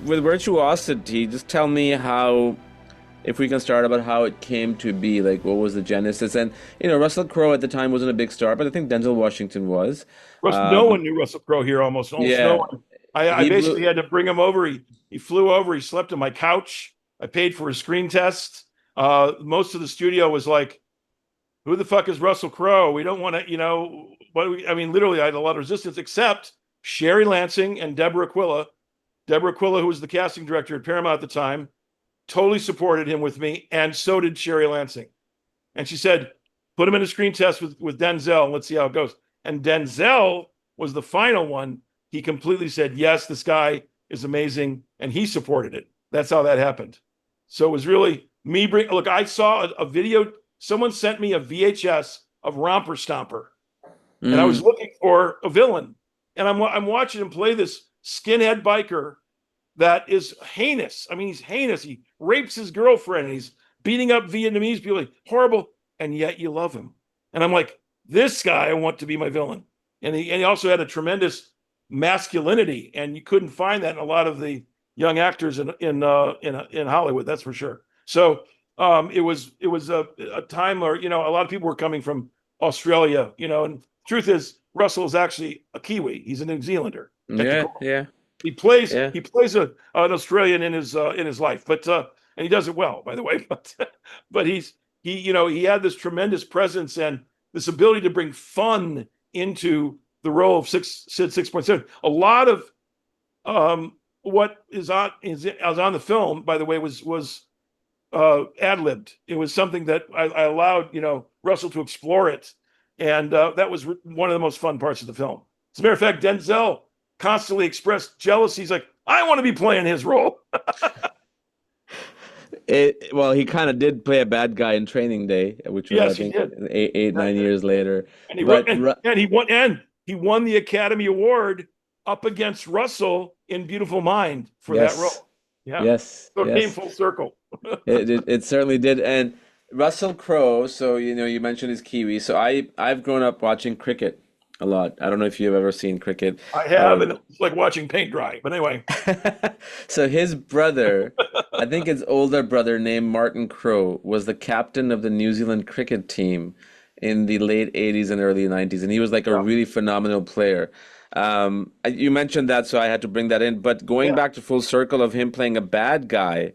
with Virtuosity, just tell me how, if we can start about how it came to be, like what was the genesis? And Russell Crowe at the time wasn't a big star, but I think Denzel Washington was. No Um, one knew Russell Crowe here. Almost no yeah, one. I he basically blew. had to bring him over. He flew over. He slept on my couch. I paid for his screen test. Most of the studio was like, "Who the fuck is Russell Crowe? We don't want to, I mean, literally, I had a lot of resistance, except Sherry Lansing and Deborah Aquila. Deborah Aquila, who was the casting director at Paramount at the time, totally supported him with me, and so did Sherry Lansing. And she said, put him in a screen test with Denzel and let's see how it goes. And Denzel was the final one. He completely said, yes, this guy is amazing. And he supported it. That's how that happened. So it was really me look, I saw a video. Someone sent me a VHS of Romper Stomper, and I was Mm, looking for a villain. And I'm watching him play this skinhead biker that is heinous. I mean, he's heinous. He rapes his girlfriend. And he's beating up Vietnamese people. Like, horrible. And yet you love him. And I'm like, this guy I want to be my villain. And he also had a tremendous masculinity, and you couldn't find that in a lot of the young actors in Hollywood. That's for sure. So it was a time where a lot of people were coming from Australia. And truth is, Russell is actually a Kiwi. He's a New Zealander at the yeah, core. yeah, He plays yeah. he plays an Australian in his life, but and he does it well, by the way. But he had this tremendous presence and this ability to bring fun into the role of Sid 6.7. A lot of what is on the film, by the way, was ad libbed. It was something that I allowed Russell to explore it, and that was one of the most fun parts of the film. As a matter of fact, Denzel constantly expressed jealousy. He's like, I want to be playing his role. Well, he kind of did play a bad guy in Training Day, which was I Yes, he think did. 9 years later. And he wrote, But and he won the Academy Award up against Russell in Beautiful Mind for that yes, role. Yeah, yes, so it came yes. full circle. It certainly did. And Russell Crowe, so you mentioned his Kiwi. So I've grown up watching cricket a lot. I don't know if you've ever seen cricket. I have, Uh, and it's like watching paint dry. But anyway, so his brother, I think his older brother named Martin Crowe, was the captain of the New Zealand cricket team in the late 80s and early 90s, and he was like a yeah, really phenomenal player. You mentioned that, so I had to bring that in. But going yeah, back to full circle of him playing a bad guy.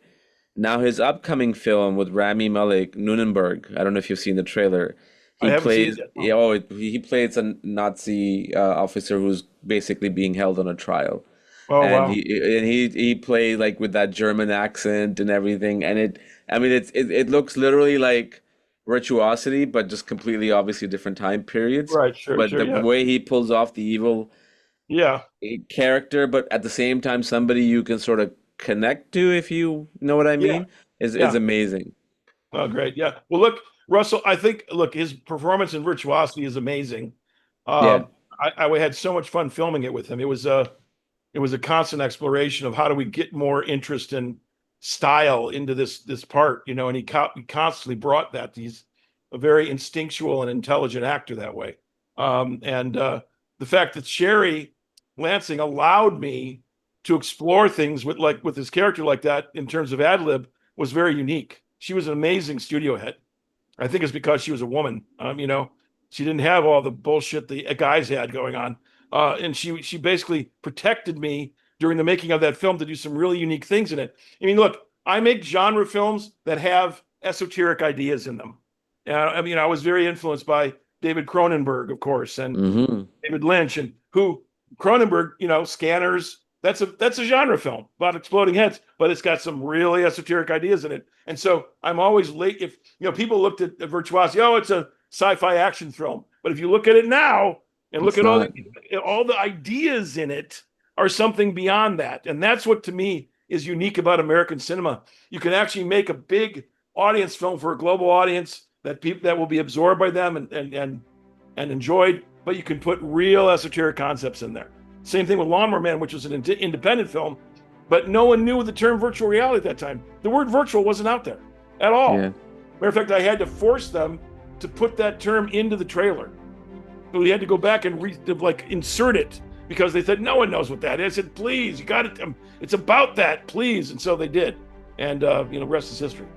Now his upcoming film with Rami Malek, Nuremberg. I don't know if you've seen the trailer. I He haven't seen it plays, yet. yeah, he plays a Nazi officer who's basically being held on a trial, Oh and wow, he plays like with that German accent and everything, and I mean, it looks literally like Virtuosity, but just completely obviously different time periods. right, sure, But sure, the yeah, way he pulls off the evil yeah, character, but at the same time, somebody you can sort of connect to, if you know what I yeah, mean, is yeah. amazing. Oh, great, yeah. Well, look, Russell, I think his performance in Virtuosity is amazing. Yeah. Um, I had so much fun filming it with him. It was a constant exploration of how do we get more interest and style into this part, and he constantly brought that. He's a very instinctual and intelligent actor that way. And the fact that Sherry Lansing allowed me to explore things with his character like that in terms of ad lib was very unique. She was an amazing studio head. I think it's because she was a woman. She didn't have all the bullshit the guys had going on, and she basically protected me during the making of that film to do some really unique things in it. I mean, look, I make genre films that have esoteric ideas in them. I was very influenced by David Cronenberg, of course, and Hmm. David Lynch, and who Cronenberg, Scanners. That's a genre film about exploding heads, but it's got some really esoteric ideas in it. And so I'm always late. If people looked at Virtuosity, oh, it's a sci-fi action film, but if you look at it now and look It's at not. all the ideas in it are something beyond that, and that's what to me is unique about American cinema. You can actually make a big audience film for a global audience that will be absorbed by them and enjoyed, but you can put real esoteric concepts in there. Same thing with Lawnmower Man, which was an independent film, but no one knew the term virtual reality at that time. The word virtual wasn't out there at Yeah. all. Matter of fact, I had to force them to put that term into the trailer. So we had to go back and insert it. because they said no one knows what that is. I said, please, you got it. It's about that, please. And so they did. And rest is history.